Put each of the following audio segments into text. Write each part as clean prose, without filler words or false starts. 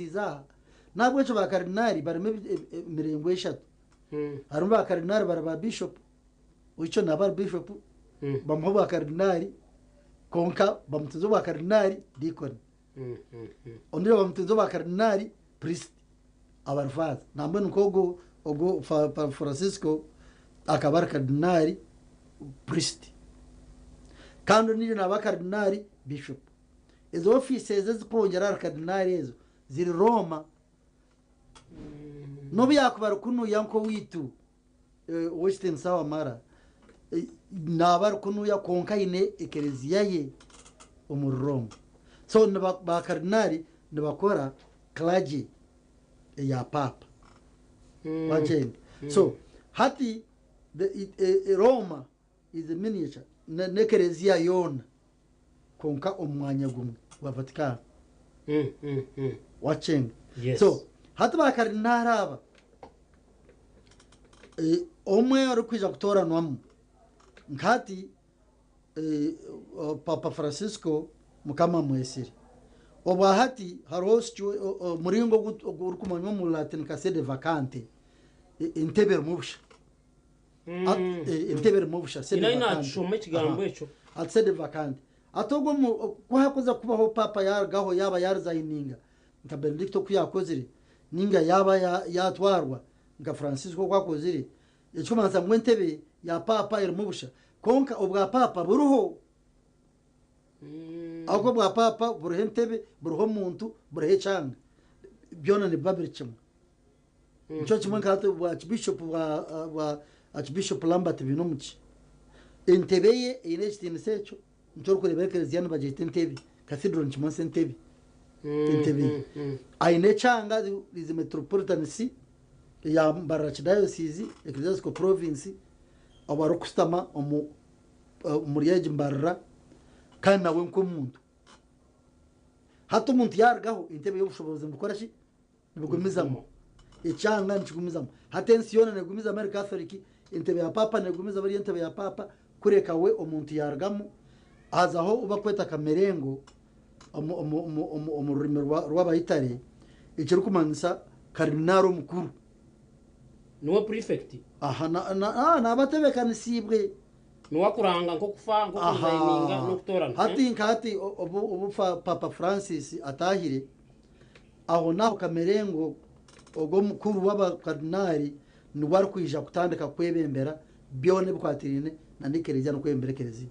siza nabwo cyo ba cardinal barimo mirengo eshatu harimo ba cardinal baraba bishop wico naba bishop bamuho ba cardinal konka bamutuzo ba cardinal deacon ondire bamutuzo ba cardinal priest abarfaza nambe nuko ogo Francisco akabar cardinal priest kandi niyo naba cardinal bishop izo offices zikongera cardinal ezo ziri Roma no byakubara kunu yanko witu Western sawa mara nabar kunu ya konkaine eklezia ye umurrom so ba cardinal bakora clergy ya papa wacheni so hati Roma is a miniature ne eklezia yona konka omwanya gumwe wa Vatican wacheni so hati ba cardinal aba omwe ari kwija gutoranwamo nkati Papa Francisco mukama mwesiri obwa hati haroscho muringo gurukumanywa mu Latin kasede vacante intebere mubusha intebere mubusha sede ina chome kigambo echo atsede vacante atogo kwahakoza kubaho papa yargaho yaba yarzayininga nka Benedicto kuyakozire ninga yaba yatwarwa nka Francisco kwakozire icumanza mwentebe ya papa iri mubusha konka obwa papa buruho ahubwo bwa papa buruhe ntebe buruho muntu buruhe cyanga byona ni babiri kimwe cyo kimwe nkato bwa Archbishop Lambert binomuki entebeye inestine secho ntoro kurebera Ecclesian bagite ntebe cathedral nchimonse ntebe entebe aine cyanga is metropolitan see ya Archdiocese Ecclesiastical Province abarokustama umuriyaje mbarra kandi nawe nkomuntu hato umuntu yargaho intebe y'ubushobozi mukora shi nibugumizamo icyanga nchigumizamo hatensione negumiza America Catholic intebe ya papa negumiza bari intebe ya papa kureka we umuntu yargamo azaho ubakweta kamerengo umurimo rw'abayitare icyo kumanisa cardinal mukuru nuwa prefect aha na abatebekana sibwe nuwa kuranga nko kufa nko kuzayininga no kutorana hati ubu Papa Francis atahire aho naho kamerengo ogo mukuru w'aba cardinal ni war kwija kutandika kwebembera byone bwatirine na nikereza no kwemberekereza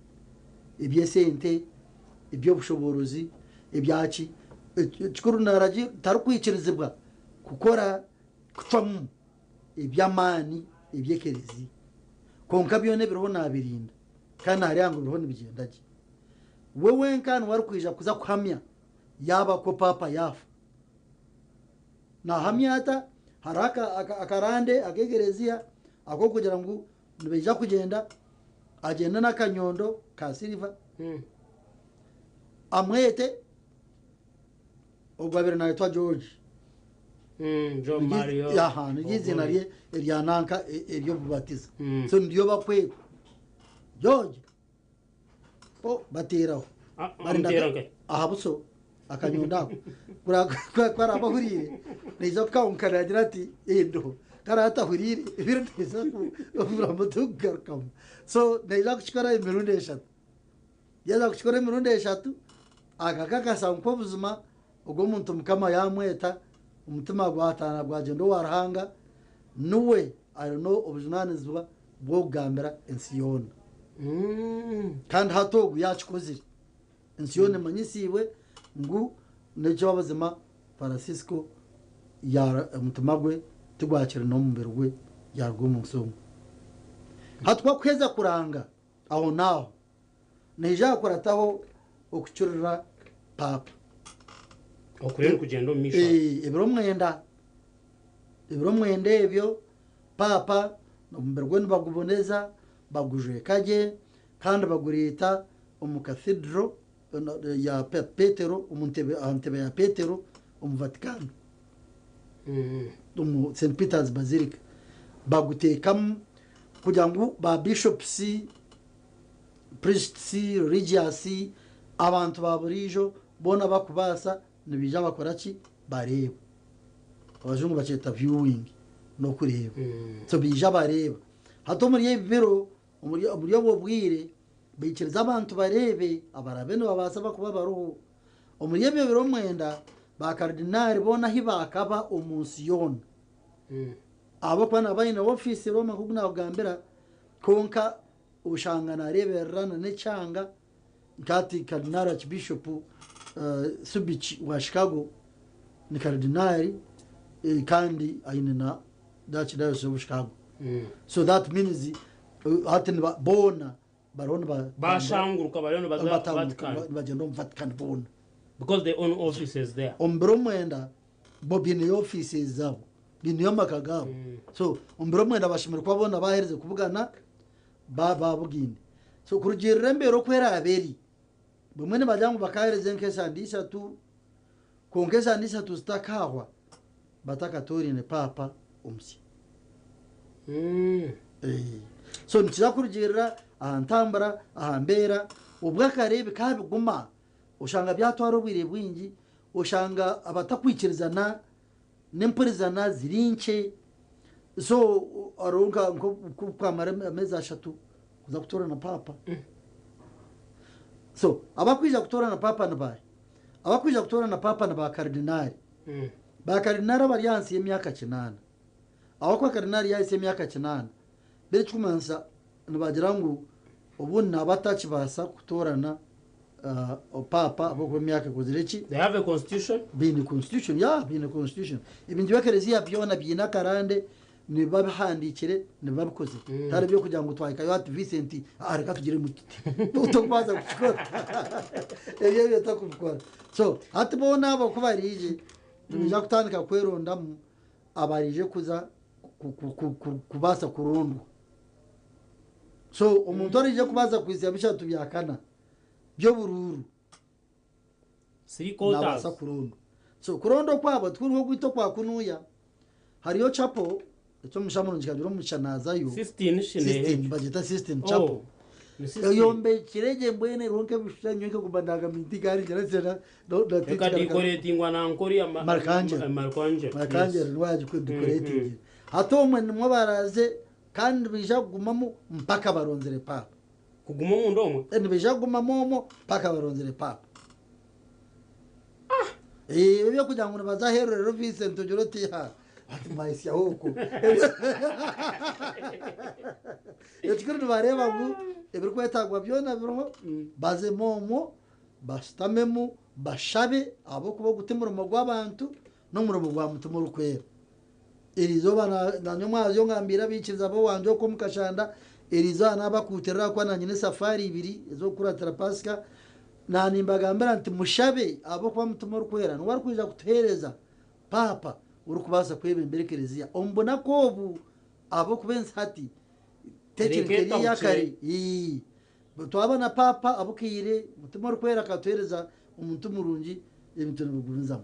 ibye sente ibyo bushoborozi ibyaci cikuru naraji tarukwikirizibwa gukora kucamu ibyamani ibyekerezi konka byone biroho nabirinda kandi hari yango biroho nibigendaje wewe nkana wari kwija kuza kuhamya yaba ko papa yafa na hamyata haraka akarande akegerezia ako kugira ngo nibeja kugenda agenda nakanyondo ka silver amwete ogwabere na etwa George John Mario yaha nigizina rye eryananka eryo bubatiza so ndiyo bakwe George bateraho barinda ahabuso akanyondako kura abahurire nizo kaunkara agira ati endo karata hurire biruteza ku mutugarukamo so neza kuchikora imirundi eshatu yaza kuchikora imirundi eshatu akakakasa nko buzima ubwo muntu mukama yamweta umutima gwatana gwagendo warahanga nuwe I don't know obujunanizwa bwo gambera ensiyona kandi hatogu yachikozire ensiyona manyisiwe ngu nejo abazima Francisco ya umutima gwe tugwakira no mumbere gwe yarwo musomo hatwa kweza kuranga aho naho neja kurataho okucurira papa okurera kugendo misha ibiro mwenda ebyo papa no mumbere gwe baguboneza baguje kaje kandi bagurita cathedral ya Petero umuntebe ya Petero Vatican St. Peter's Basilica bagutekam kugira ngo ba bishops priests religious abantu baburijo bona bakubasa nibija bakoraki bareba abazungu baceta viewing no kureba so bija bareba hato muri biro muri yo bobwire bikiriza abantu barebe abarabe no babasaba kuba baruho muri yo biro mwenda ba cardinal bona hibakaba omunsiyon abo kwana bayina office Roma kuguna ugambira konka ubushangana reberana ne cyanga ngati cardinal archbishop Subic wa Chicago ni cardinal kandi ainena Archdiocese of Chicago so that means hatin bona barona bashanguruka barona bagenda mu Vatican bona because they own offices there ombromwenda bobine offices zabo biniyo makagabo so ombromwenda bashimira kwa bona bahereze kuvugana babuginde so kurugirira mbero kwera aberi bumwe bajyangu bakahereze nkesandisha tu konkesandisha tu stakahwa batakatori ne papa umsi so ntiza kurugirira ahantambara ahambera ubwakarebe kabiguma ushanga byatwaro bwire bwingi ushanga abatakwikirizana nempurizana zirinche so aronka kwamara amezi ashatu kuza gutora na papa so abakwija gutora na papa nabaye abakwija gutora na papa na ba cardinal ba cardinal bariyansi y'imyaka 9 abakwa cardinal yahise y'imyaka 9 bere kumanza nabagira ngo ubu nabatachi basa gutorana papa aboko myaka kuzireki they have a constitution bini constitution bini constitution ibindi bakerezia byona byina karande ni babihandikire ni babikoze tare byo kugira ngo twayikayo ati Vincent areka tugire muti utokwaza gukora eyo yatakubikora so atibona abo kubarije tubija kutandika kweronda abarije kuza kubasa kurundwa so umuntu arije kubaza kwizya bishatu byakana byo bururu siri kotas nabasa kurondo so kurondo kwabo twirwo gwito kwa kunuya hariyo chapo cyo mushamuno njikaduro muchanaza yo 16 bagita 16 chapo yombe kirege mbwene ronke bishanyo nke kubandaga mintigari jeresera do tika decoratingwa na nkori markanje rwaje ku decorating hato mwe mwabaraze kandi bija gumamo mpaka baronzere papa kuguma mu ndomwe bija gumamo mpaka baronzere papa byo kugira ngo bazaherero Vincent Joroti ha ati maisha huko yachikuru bareba ngo ebiriko yatagwa byona biro baze momo bastamemu bashabe abo kubo gutemura mu rw'abantu no mu rumo rwa mutumura kwera irizo bana nanyuma yo ngambira bikiriza abo wanje ko mukashanda iriza nabakuterera kwa nanyine safari ibiri zo kuratira Pasika nanimbagambira nti mushabe abo kwa mutumura kwera no wari kuja kutereza papa uri kubasa kwebe imbere kereziya ombona kobu abo kubenza hati tekereke yakari twabana papa abukire mutumura kwera katuhereza umuntu murungi ibintu bigurinzamo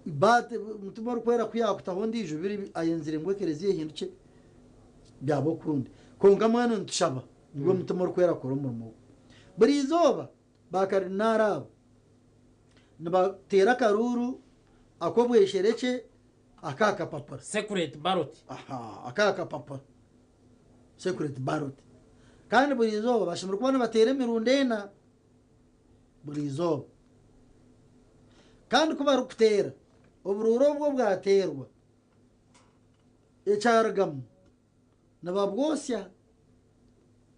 bate mutumura kwera kuyakutahondi ijubiri ayenzire ngo kereziya hinduke byabo kundi konga mwana ntushaba ngo mutumura kwera koromurmo buri izoba bakarinara nabatera karuru akobweshereke akaka papa secret ballot akaka papa secret ballot kandi buri izoba bashimira kubona batere mirundena buri izoba kandi kuba rukutera ubururo bwo bwaterwa ecyaragam nababwosya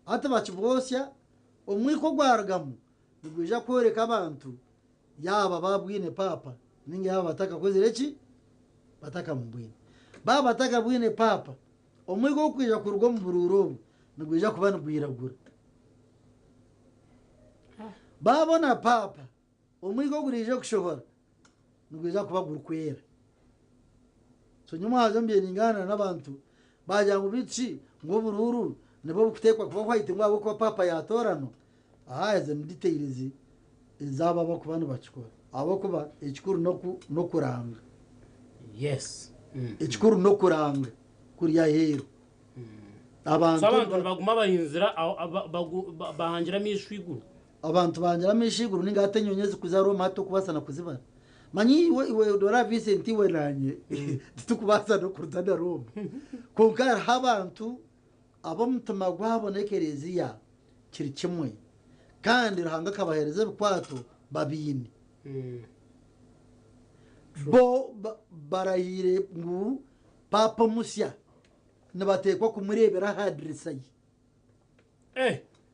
ate bakibwosya umwiko gwaragamu nigwija kwereka abantu yaba babwine papa ninge yaba bataka kwezereki bataka mbwine baba bataka bwine papa omwigo kwija kurwo mu bururo nigwija kubana bwiragura babona papa omwigo gurije kushobora nigwija kubagura kwera so nyuma hazo mbye ningana n'abantu bajya mu bici ngo bururu nebo bukutekwa kuba kwahite ngo ko papa yatorano ahaze mu details izaba bakubana bacikora abo kuba ikikuru no kuranga yes ikikuru no kuranga kuri ya hero abantu baguma bahinzira bahangira mishwiguru abantu bangira mishiguru ningate nyonyezi kuzaro mato kubasana kuzibana manyi we dora Vincent we nanye tukubaza no kurutana Roma konkara habantu abo mutama gwabonekerezia kiri kimwe kandi ruhanga kabahereze bikwato babini bo barayire ngu papa musya nabatekwa kumurebera hadrisayi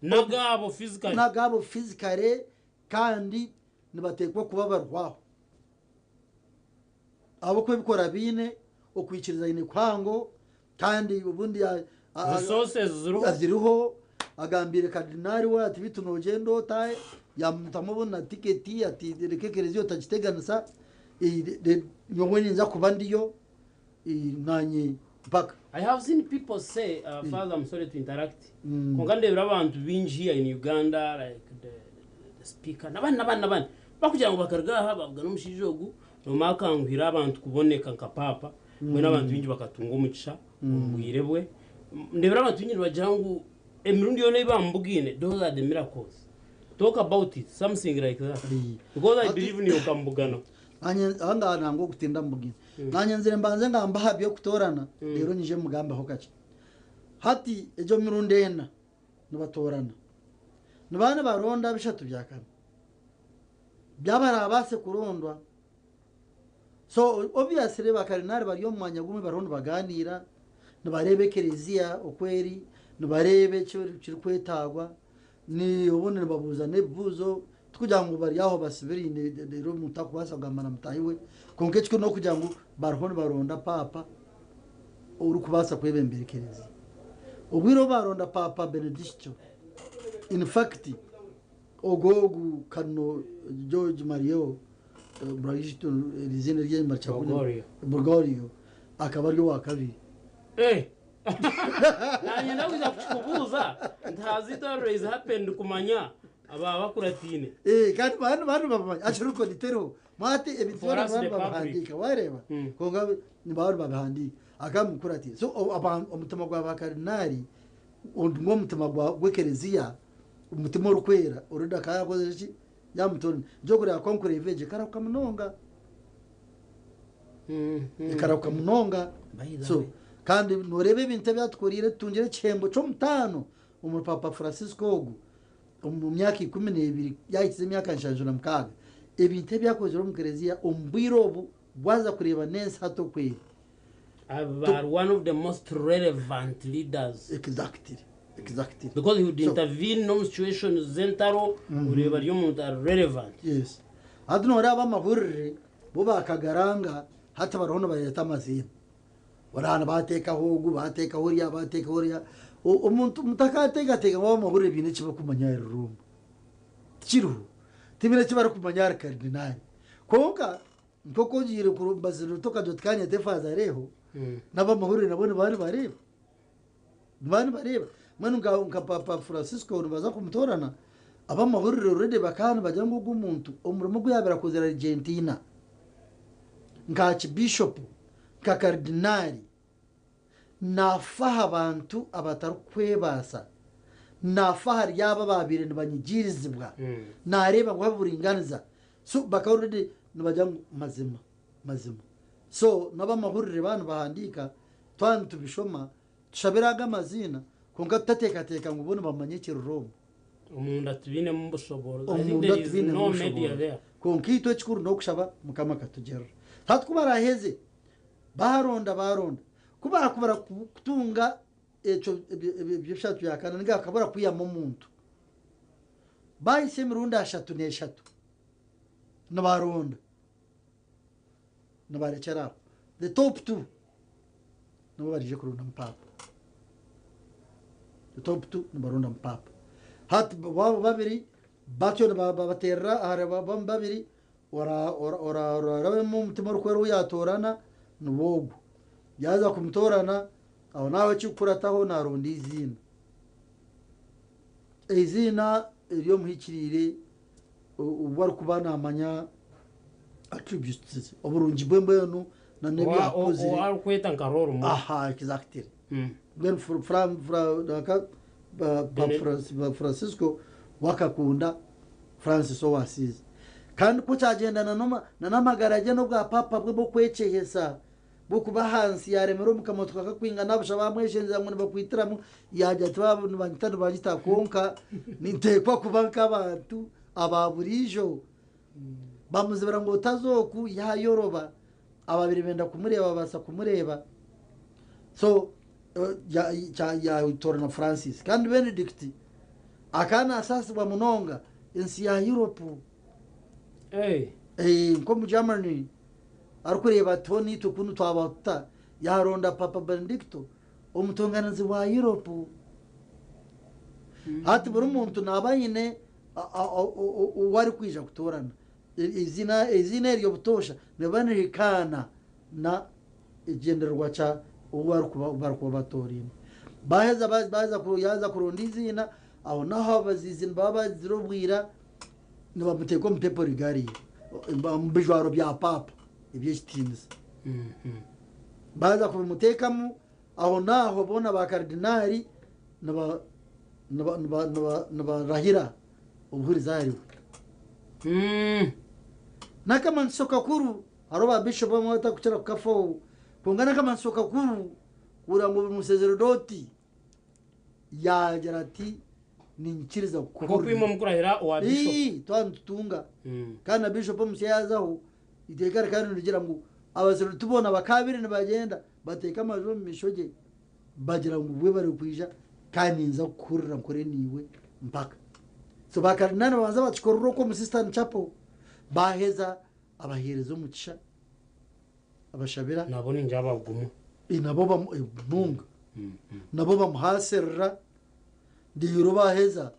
nagabo physically kandi nabatekwa kubabarwaho abo kwebikora bine okwikiriza ine kwango kandi ubundi resources ziriho agambire kardinali we ati bitunogendo taye yamutamubona tiketi ati rekekerezyo takiteganisa nyongweni nza kubandiyo nanye back. I have seen people say father, I'm sorry to interact kongande abantu binji here in Uganda like the speaker nabana bakugira ngo bakargaha babwa n'umushijogu no makanguhira abantu kuboneka nka papa mwe n'abantu binji bakatunga umugisha muyirebwe ndebera abantu binji bajangu emirundi yone bambugine those are the miracles. Talk about it, something like that. Because I believe in your kambugano. Anga nango kutinda mbugine. Nanye nzire mbanze ngamba habyo kutorana rero nije mugamba ho kace. Hati ejo mirundena nubatorana. Nabana baronda bishatu byakana. Byabara abase kurondwa. So obviously bakarinari bari yo mwanya gume baronda baganira nabarebe kerezia okweri nabarebe cyo kwetagwa ni ubone babuza nebuzo tukugira ngo bari yaho basibirinde rero mutakubasagamana mutahiwe konke cyo no kugira ngo barhone baronda papa uri kubasa kwebemberekereza ubwiro baronda papa Benedicto in fact ogogu kano George Mario Brigitte Elizine rye marchakuni Bulgario akaba ari wa kabiri nanye ndawiza kukubuza ntazi to is happened kumanya aba bakuratine kandi bantu babanya achuruko litero mate ebitwara bantu bahandika wareba konga ni bantu bahandika akamukurati so umutima gwa bakarinari ngo umutima gwa gwekerezia umutima urukwera uruda kaya koze yamutoni njo kuri akonkure iveje kararuka munonga kararuka munonga so kandi norebe ibintu byatworire tungire cyembo cyo mutano umupapa Francisco ogu mu myaka 12 yayize imyaka 56 ibintu byakoze mu Kerezia umbwirobu bwaza kureba neza hato kwe are one of the most relevant leaders. Exactly because he would intervene no situation zentaro ureba ryo muntu are relevant. Yes adno raba mahurire bo bakagaranga hata barono bayeta amazina warana bateka hogu bateka horiya umuntu mutakateka wa mahurire bine kiba kumanya room kiru tibire kiba kumanya cardinal konka nkoko jire kurumbaziro toka dotkanya defaza reho naba mahurire nabone bari bareba manu nga papa Francisco urubaza kumutorana aba mahurire rede bakana bajya ngo gumuntu umurimo guyabira kuzera Argentina nga bishop ka cardinali nafaha abantu abatarukwebasa nafaha ryaba babire nibanyigirizimbwa nareba ngo baburinganiza so bakawuride nibajya mazima so naba mahurire bantu bahandika twantu bishoma tushabiraga amazina konga tateka ngo ubone bamanyekero Roma umuntu atubine mu bushoboro I think there is no media there konkito chikuru no kushaba mukama katugera hatkubara heze baronda kubara kutunga eco byishatu yakana nga akabara kuyama umuntu bayise mirunda 3 nabaronda nabarekera the top 2 nabarije kurunda mpapa the top 2 nabaronda mpapa hat babiri batyo babatera araba babiri ora rabe mu mutima rukwero yatorana nubogo yaza kumutorana aho nawe cyukurataho narundi izina iriyo muhikirire ubari kubana amanya attributes oburungi bwembeno na nebi akoze o kweta nkaroro mu aha exactly then from Francisco wakakunda Francis Oasis kandi kucagendana n'amagaraje no bwa papa bwo kwecehesa bwo kuba hansi yaremero mukamotwa kakwinga nabusha bamweshenza ngo bakwitiramu yajya tubabona banyitano bagita konka nitekwa kubanka abantu ababurijo bamuzibera ngo utazoku yayoroba ababiri benda kumureba basa kumureba so ya Torna Francis kandi Benedict akana asasi wa munonga insi ya Europe ko mu Germany arikureba Tony tukuntu twabata yaronda Papa Benedicto umutonganizi wa Europe hati buri muntu nabayine wari kwija kutorana izina ryo butosha nebanirikana na igenderwa cha uwarukuba batorina baheza baza kuyaza kuronda izina aho naho bazizina baba zirobwira nibamuteko mupepo rigari mbijwaro bya papa ibyishtinze baza kumutekamu aho naho bona ba cardinali naba rahira uburizari nakama nsoka kuru aroba bishop bamwata kuchira kafo kungana kama nsoka kuru kurango umusezerdoti yagerati ninchiriza kupima mukurahira wa bishop twantunga kana bishop musyazaho itekara kandi nugira ngo abazero tubona bakabiri nabagenda bateka amajo mishoje bagira ngo bwe bari kwija kandi nza kurira nkore niwe mpaka so bakarinana babanza bachikororo ko musistan chapo baheza abaherezo mucisha abashabira nabo ninjaba gumu inabo bamunga nabo bamuhaserra ndiro baheza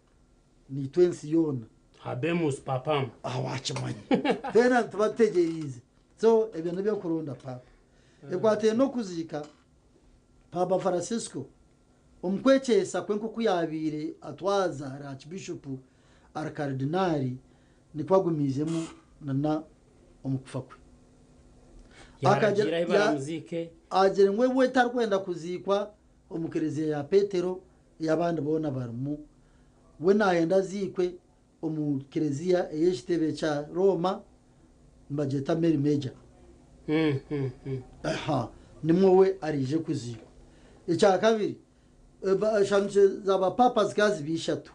ni 20 yona habemus papam awachimanye tena tubategerize so ebintu byo kurunda papa ekwateye no kuzika Papa Francisco umkwekesa kwenko kuyabire atwaza archbishop arkardinali ni kwagumizemo na umukufa kwe akagira ibara muzike agere wewe tarkwenda kuzikwa umukereziya ya Petero yabandi bona barmu we nayenda zikwe umukereziya yeshitebe cha Roma mbajeta Mary Major nimwe we arije kuzikwa icya kabiri shanje zaba papa zikazi bishatu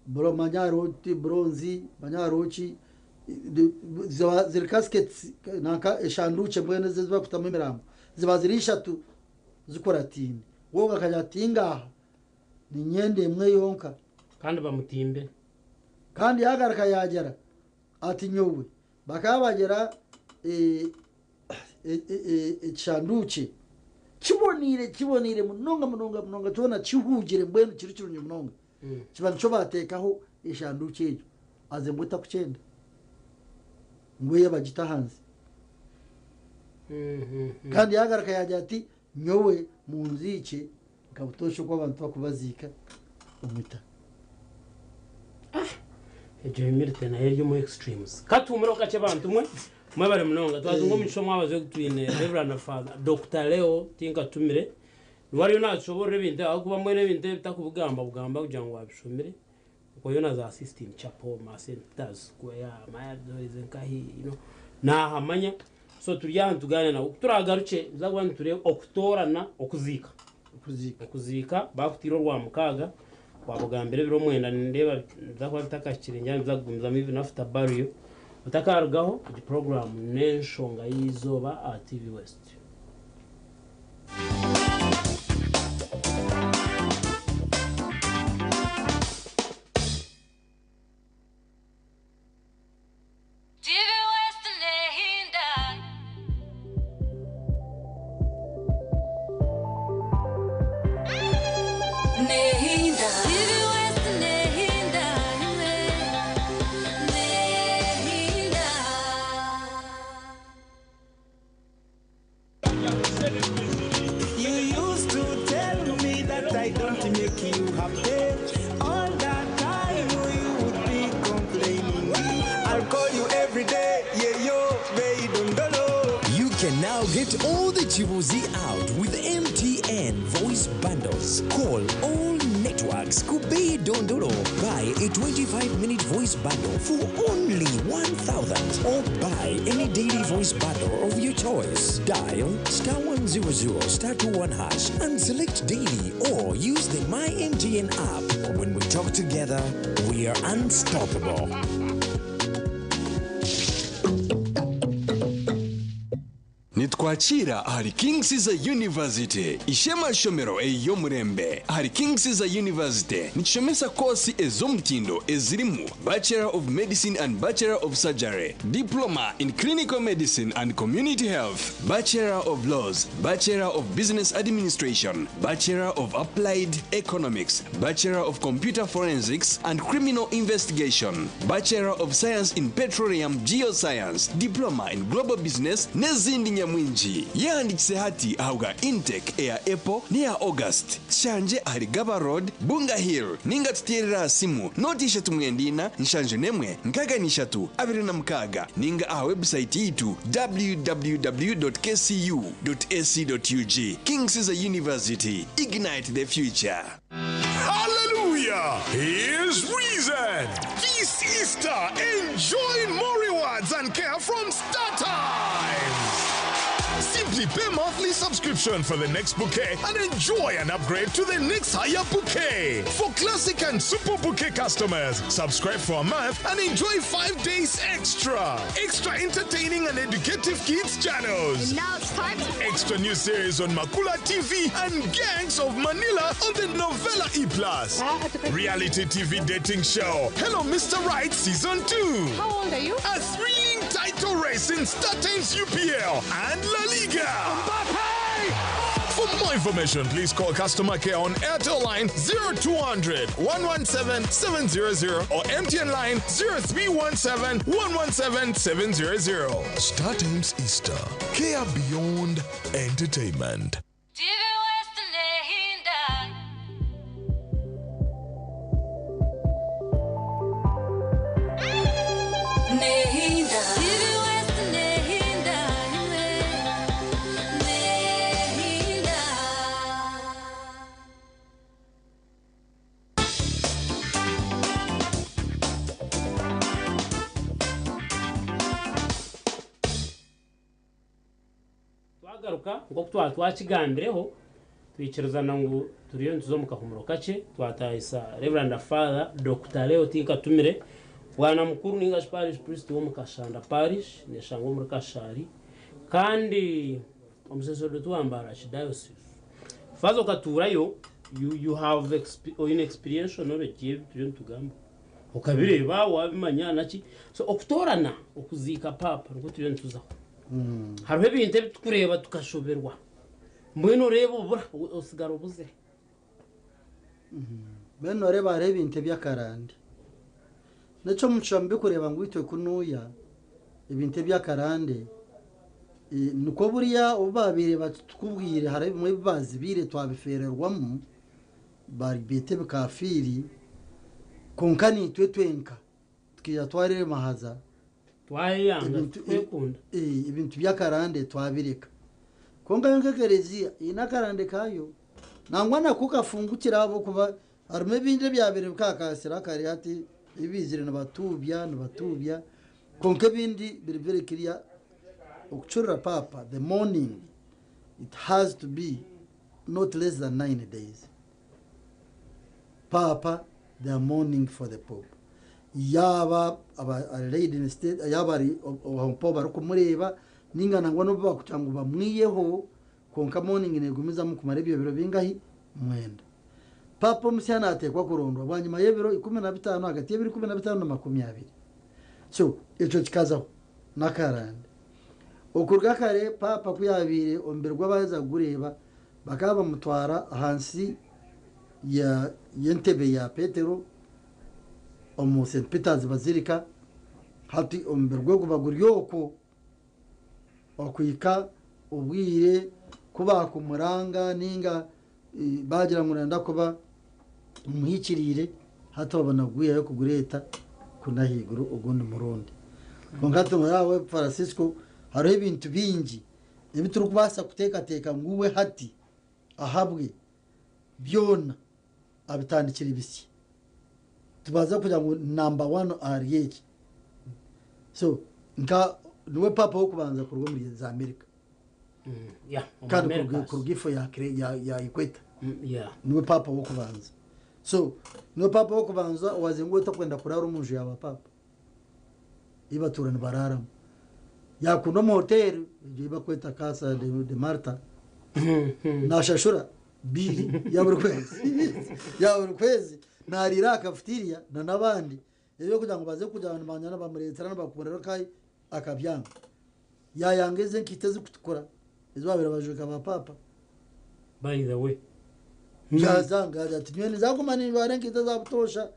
bro manyaroti bronzi manyarochi ziri caskets naka eshanduche mbwene ziba kutamemirambo ziba ziri eshatu zikoratini woga kajatinga ni nyende imwe yonka kandi bamutimbe kandi yagaraka yagera ati nyowe bakabagera eshanduche kibonire munonga tubona kihugire mbwene kirukirunye munonga kibana cyo batekaho eshanduche ejo azembuta kucenda ngwe bagita hanze kandi yagaraka yajya ati nyowe munzike kabutosho ko abantu bakubazika umita ejo imirite na yeryo mu extremes katumuro kace bantu mwe bari munonga twazungo misho mwabaze kutwine Reverend Father Dr. Leo tinka tumire wari unashobora ibintu akuba mwene ibintu bitakubugamba kugira ngo wabishomere uko yona za system chapo ma centers kwa ya mayadorize nkahi nahamanya so turya tugane na turagaruke zagwani ture okutorana okuzika bakutiro rwa mukaga wabugambere biro mwenda ndeba zakwa bitakakire njye zagumza mivi nafta barrio utakargaho ku program neshonga yizoba TV West. Get all the Chibuzi out with MTN voice bundles. Call all networks Scooby Dondolo. Buy a 25-minute voice bundle for only 1,000 or buy any daily voice bundle of your choice. Dial *100 *21# and select daily or use the MyMTN app. When we talk together, we are unstoppable. Nitwakira ahari King Caesar University ishema shomero eyo murembe. Ahari King Caesar University nichomesa kosi ezomutindo ezirimu Bachelor of Medicine and Bachelor of Surgery, Diploma in Clinical Medicine and Community Health, Bachelor of Laws, Bachelor of Business Administration, Bachelor of Applied Economics, Bachelor of Computer Forensics and Criminal Investigation, Bachelor of Science in Petroleum Geoscience, Diploma in Global Business nezindi nyamwinji. Yandikise hati ahuga intake ya April ni ya August. Shanje ahari Gaba Road, Bunga Hill. Ninga tutierera simu notisha tumwendina nshanje nemwe nkaga nishatu abirina mkaga. Ninga aha website itu www.kcu.ac.ug. King Caesar University, ignite the future. Hallelujah! Here's reason. This Easter, enjoy more rewards and care from StarTimes. Simply pay monthly subscription for the next bouquet and enjoy an upgrade to the next higher bouquet. For classic and super bouquet customers, subscribe for a month and enjoy 5 days extra. Extra entertaining and educative kids channels. And now it's time to extra new series on Makula TV and Gangs of Manila on the Novella E+. Reality TV dating show Hello Mr. Right Season 2. How old are you? A thrilling title race in StarTimes UPL and La Liga. For more information, please call customer care on Airtel line 0200 117 700 or MTN line 0317 117 700. StarTimes Easter. Care beyond entertainment. Twagaruka ngo twakigandireho twicerezana ngo turiyo ntuzomuka ku murokace twatayisa Reverend Father Dr. Leo Tinka Tumire bwana mukuru n'English Parish Priest wo mukashanda Parish neshango muri Kashari kandi omusesodo tuambara diocese fazo katurayo you have experience knowledge turiyo ntugamba ukabireba wabimanya naki so okutorana okuzika papa ngo turiyo ntuzaho hariho ibintu kureba tukashoberwa mbwino reba ubura usigara ubuze beno reba reba ibintu by'akarande naco mucambe kureba ngo witwe kunuya ibintu by'akarande nuko buriya ubabire batukubwire hari mu bazi bire twabifererwamo bari bite bikafiri konkani twetwenka tukiya twarire mahaza twayanga twekunda ibintu by'akarande twabireka konga nkekerezia inakarande kayo nangwa nakukafungukira abo kuba arme binde byabere bikakasira kari ati ibizire nabatubya konke bindi biriverekiria okuchura papa the morning it has to be not less than 9 days papa they are mourning for the pope yaba aba lady in state yaba ari pope ari kumureba ningana ngo no bakutango bamwiyeho konka morning negumiza mu kumara ibyo biro bingahi mwenda papa musyana atekwa kurondwa bwanyuma y'ebiro 15 hagati y'ebiro 15 na 20 so ico kikazaho nakarande okurga kare papa kuyabire omberwa baza gureba bakaba mutwara hansi ya yentebe ya Petero omu St Peter's Basilica hati omberwa kubaguryoko okwika ubwire kuba kumuranga ninga bagira muranda kuba umuhikirire hato babona guye yo kugureta kunahiguru ugundi murundi kongato murawe Francisco hari ibintu bingi ibituru kubasa kuteka nguwe hati ahabwe byona abitandikira ibisi tubaza kugira ngo number 1 ari yeki so nka niwe papa wo kubanza kurwa muri za Amerika kandi kurugifo ya ikweta niwe papa wo kubanza so niwe papa wo kubanza wazenguwe takwenda kurara umunju yaba papa ibaturana bararamo yakuno mu hotel iba kweta Casa de Marta nashashura bili ya buri kwezi narira kafetiria na nabandi iyo kugira ngo baze kujyana banyana bamuretera bakumurero kai akabyanga yayangeze nkiteze kutukora izwabira bajuka ba papa by the way yazanga ati nyene zakumani barenke tazabutosha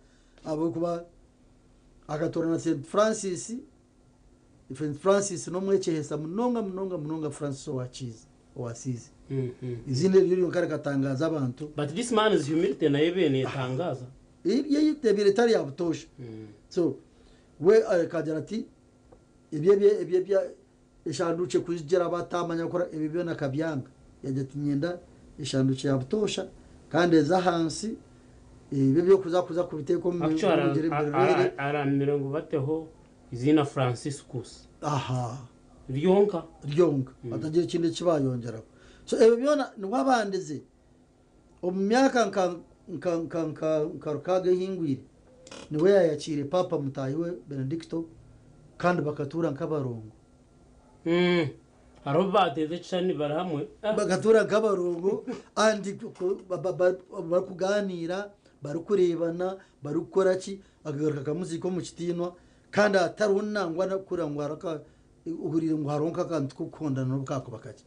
abo kuba akatora na Saint Francis no mwechehesa munonga Francis wachizi izinde ryo kare katangaza abantu but this man is humility na yebene yatangaza yite military yabutosha so we kajarati ibye ishanduce kujera batamanya gukora ibibyo nakabyanga yajatinyenda ishanduce yabutosha kandi za hansi ibyo kuza kubiteko mu ara mirongo bateho izina Franciscus ryonka atagira ikindi kibayongera so ebibyona nwabandize omyaka nkarukaga hingwire niwe yayakire papa mutahiwe Benedicto kandi bakatura nkabarongo arobate cyane barahamwe bakatura nkabarongo andi bakuganira barukurebana barukora ki agaruka kamuziko mu kitinwa kandi atarunangwa nakurangwa araka uhurire ngo haronka kandi kukondana n'ubwako bakaki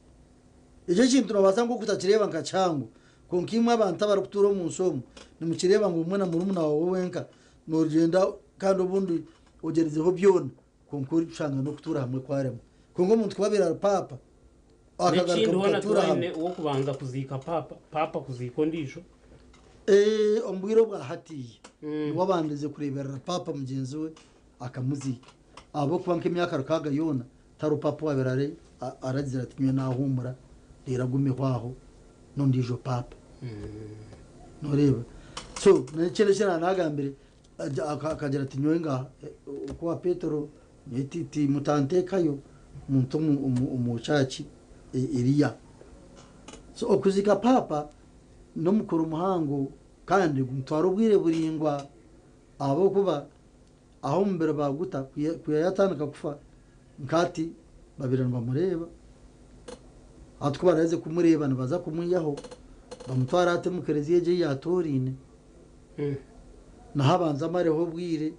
ije kintu nabasa ngo kutakireba nkacyangu konkimwe abantu barukutura mu nsomo nimukireba ngo umwana murumuna wawe wenka norugenda kandi ubundi ugerizeho byona konkuri ushanga no kutura hamwe kwaremo kongo muntu kwabira papa akagaruka kutura hamwe uwo kubanza kuzika papa kuziko ndisho ombwiro bwa hatiye wabandize kurebera papa mugenzi we akamuzika abo kwanke imyaka rukaga yona taro papa wabirare arazira ati nahumura riragume kwaho nondijo papa noreba so n'ikindi cyana nagambire akagera ati nyoenga kwa Petro yititi mutantekayo muntu umuchachi Eliya so okuzika papa no mukuru muhango kandi gumtwaro bwire buringwa abo kuba aho mbere baguta kuyatandika kufa nkati babiranwa mureba atkuba raze kumureba nabaza kumuyaho bamutwara ate mukereziye je yatorine nahabanza mareho bwire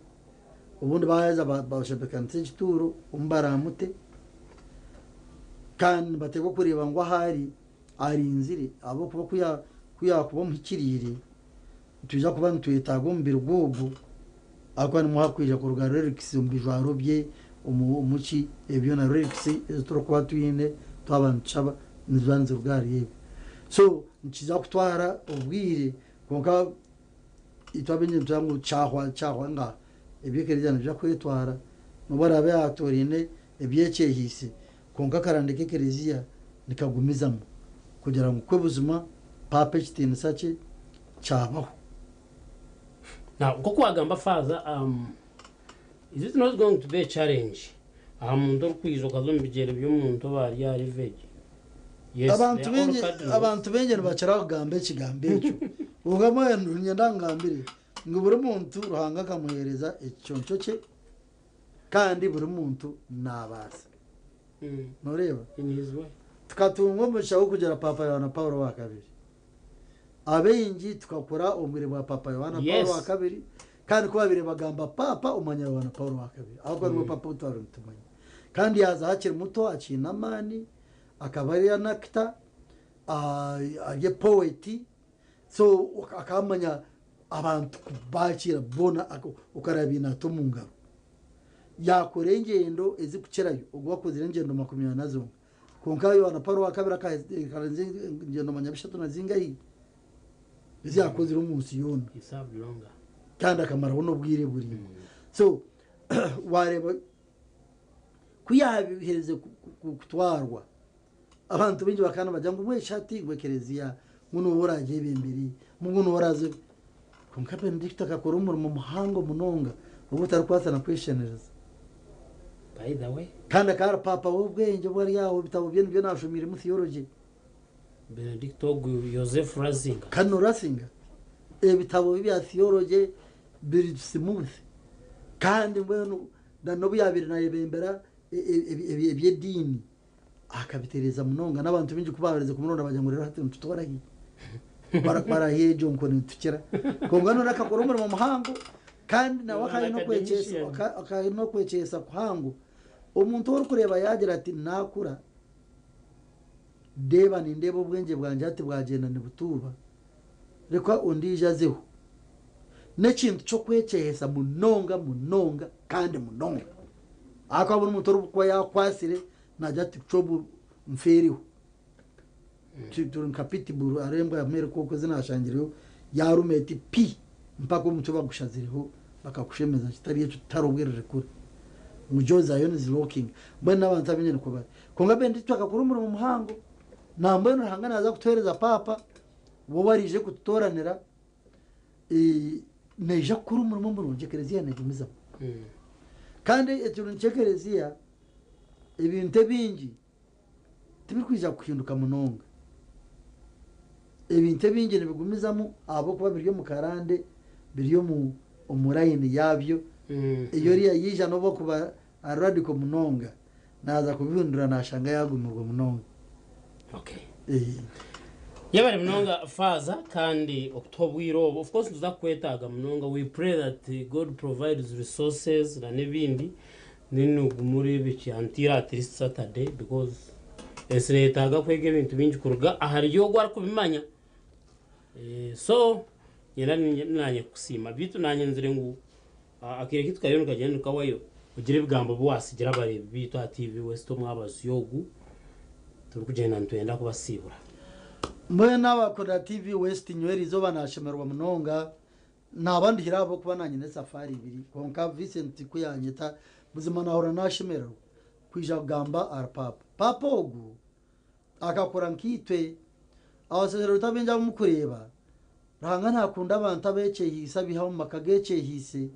ubundi bayaza bashebekantse kituro umbaramute kandi batego kureba ngo ahari ari inzire abo kuba kuba mukirire tuja kuba ntuyetagombira ubwobo akwana muhakwija ku rugaro Rex umbijwaro bye umuci ebyo na Rex turo kwa tuyine twabanchaba nizanze rugari so nkiza kutwara ubwire konka itwabenye ntango cyahwa nga ebyekerejana bya kwetwara mubara be atorine ebyekehise konka karandike kereziya nikagumizamo kugira ngo kwebuzima papa kitini sache cyabaho. Now, Kokwagamba father, is it not going to be a challenge? Yes, abantu benye bacaraho gambe kigambe cyo. Ugamo nyenda ngambire ngo buri muntu ruhanga kamuhereza icyonco cye kandi buri muntu nabasa. Noreba in his way. Tukatungo mushaho kugera papa Yohana Paulo wa kabiri. Abengi tukakora umurimo wa papa Yohana Paulo wa kabiri kandi kubabire bagamba papa umanya Yohana Paulo wa kabiri. Ahubwo ari papa utwara mutumanya. Kandi yaza hakiri muto akinamani akabari anakta ye poeti so akamanya abantu bakira bona ukarabina tomungaro yakore ingendo ezikukirayo ubwo wakoze ingendo 20 nazo konka Yohana Paulo wa kabiri akarenze ingendo manyabishatu na zingayi bizi yakoze umunsi yona isabwe longa kandi akamara uno bwire buri so wareba kuyabihereze kutwarwa abantu bingi bakana bajya ngo mweshati gwe kereziya muno buraje bembiri muguno baraze konka Benedict akakora umurimo muhango munonga ubu tarakwasa na questioners by the way kandi akara papa w'ubwenge bwari yaho bitabo byo nashomira mu theology Benedict Ogu Joseph Ratzinger kano Ratzinger bitabo bya theology biri smooth kandi mbona ndanobu yabiri nayebembera ebyedini akabitereza munonga n'abantu binji kubabereze ku muronda bajya ngurira hati tutorahi bara hejo nkone tukira kongano nakakora umurimo muhango kandi nawe akayi no kwecesa kuhango umuntu uri kureba yagira ati nakura deba ni ndebo bwenge bwanje ati bwagenda ni butuba reka undije azeho nekintu cyo kwecesa munonga kandi munonga akabona umuntu uri kwa yakwasire najya ati cobu mferiho nka pitbull arembwa yamere koko zinashangiriho yarumeti pi mpaka umuntu bagushazireho bakakushemeza kitari cyo tarobwerere kure mujoza yone is looking bwana abantu abenye ko bari konga bendi twakakura umurimo muhango nambaye hangana aza kutereza papa bo barije kutoranira neja kuri umurimo murunje kereziya negumiza kandi etunje kereziya ibintu bingi tibikwija kuhinduka munonga ibintu bingi nibigumizamo abo kuba biriyo mu karande biriyo mu umurayini yabyo iyo riya yija no bo kuba radical munonga naza kubihundura nashanga yagumirwa munonga okay yabari munonga faza kandi October of course tuzakwetaga munonga we pray that God provides resources na nebindi ninugumuri bichi antira at least Saturday because esenetaga kwege ibintu binji kuruga ahariyo gwara kubimanya so yera nanye kusima bitu nanye nzire ngu akire kitu kayo nkagenda kawayo ugire ibigambo bwasigira bare bitu TV West mwabazi yogu turi kugenda ntwenda kubasibura mwe n'abakora TV West nyweri zo banashemerwa munonga nabandi hirabo kuba nanye ne safari ibiri konka Vincent kuyanyeta buzima nahora nashemerwa kwija gamba arpapa papa ogu akakora nkitwe abasezero tabenja mukureba ranga ntakunda abantu abece hisa biha mu makagece hise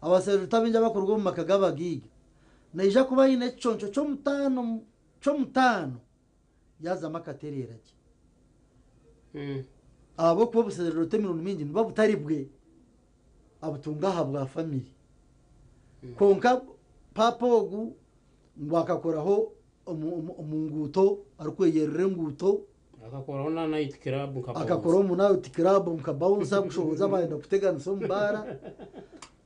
abasezero tabenja bakurwa mu makagaba giga neja kuba ine choncho cyo mutano yaza makaterera ki abo kuba busezero temino mingi babutari bwe abutungaha bwa family konka papa ogu ngwakakoraho umunguto arukweyerere nguto akakoraho na night club akakoraho mu night club mukabounce gushoboza abandi gutegana so mbara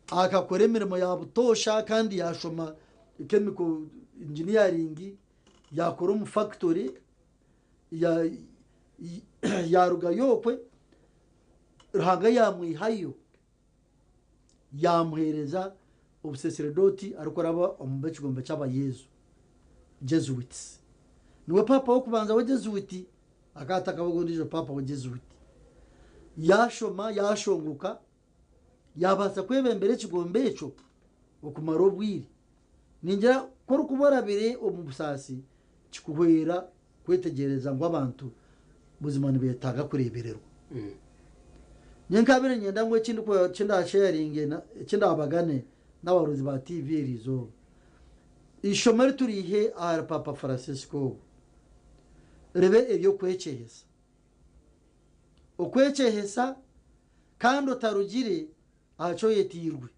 akakora imirimo yabutosha kandi yashoma chemical engineering yakora mu factory ya ruga yokwe ruhanga yamwihayo yamuhereza obuseserdoti arukoraba omubekigombe cyaba Yesu Jesuits niwe papa wo kubanza wa Jesuit akataka bagondije papa wa Jesuit yashoma yashonguka yabasa kwebembere kigombe eco okumara obwiri ninjira kora kuborabire omubusasi kikuhwera kwetegereza ngo abantu buzima nibetaga kurebererwa nyenkabire nyenda ngo ikindi ko kinda sharing na kinda abagane n'abarozi ba TV rizo ishomeri turihe ara papa Francisco rebe ebyo kwecehesa okwecehesa kandi otarugire aco yetirwe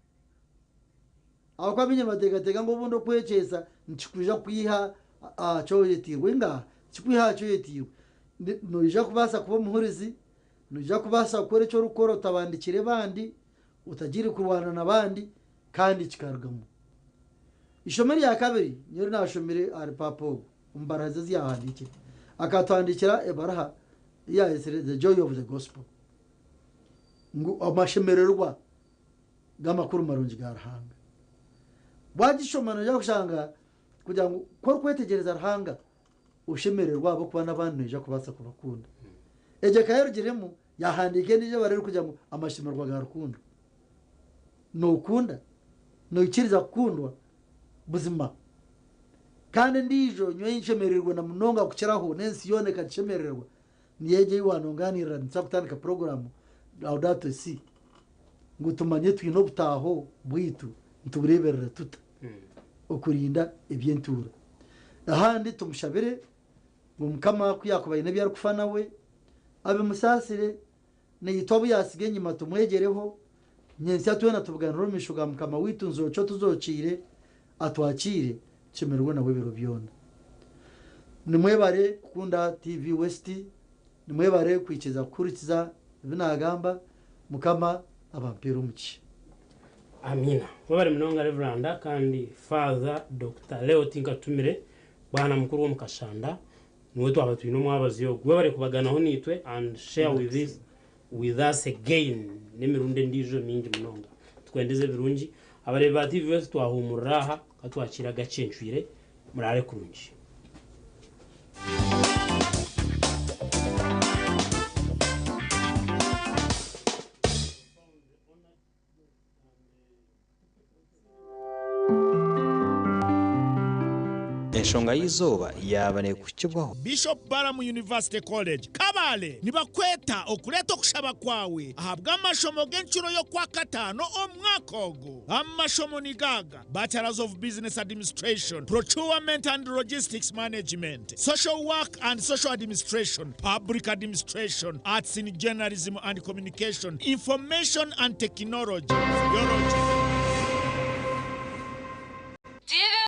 aho kwamenye bategatega ngo bundo kwecehesa nchikuja kwiha aco yetirwe nga chikwiha aco yetirwe noja kubasa kuba muhurizi noja kubasa gukora cyo rukoro tabandikire bandi utagire kurwana nabandi kandi kikarugamo ishomeri ya kabiri nyeri nashomere ari papo umbaraze ziyahandike akatwandikira ebaraha ya the joy of the gospel ngo amashemererwa gamakuru marungi garahanga bagishomano ya kushanga kugira ngo ko kwetegereza rahanga ushemererwa abo kuba nabandi neje kubasa kubakunda eje kayarugiremo yahandike nije barere kujya mu amashemererwa garukundo no ukunda no ikiriza kukundwa buzima kandi ndijo nyoye nshemererwa na munonga kukiraho nensi yone kanshemererwa niyeje wanonganira nsabutandika program Laudato Si ngo tumanye twino butaho bwitu ntubureberera tuta okurinda ebyentura ahandi tumushabire ngo mukama kuyakubaye nabyara kufana we abe musasire niyitwabu yasige nyuma tumwegereho nyensi atwena tubuganiro mishuga mukama witu nzoco tuzocire atwakire cemerwe nawe biro byona nimwebare kunda TV West nimwebare kwikiza kurikiza binagamba mukama abampero muki amina mwebare mnonga Reverend kandi Father Dr. Leo Tinkatumire bwana mukuru wo mukashanda niwe twaba twino mwabaziyo mwebare kubaganaho nitwe and share with us again nemirunde ndijo mingi mnonga twendeze birungi abareba TV West twahumuraha katwakira gacencwire murare kurungi ensonga y'izuba yabane kukibwaho Bishop Balaam University College Kabale nibakweta okuleta okushaba kwawe ahabwa amashomo g'enshuro yo kwa katano omwaka ogu amashomo ni gaga Bachelors of Business Administration, Procurement and Logistics Management, Social Work and Social Administration, Public Administration, Arts in Journalism and Communication, Information and Technology, Theology,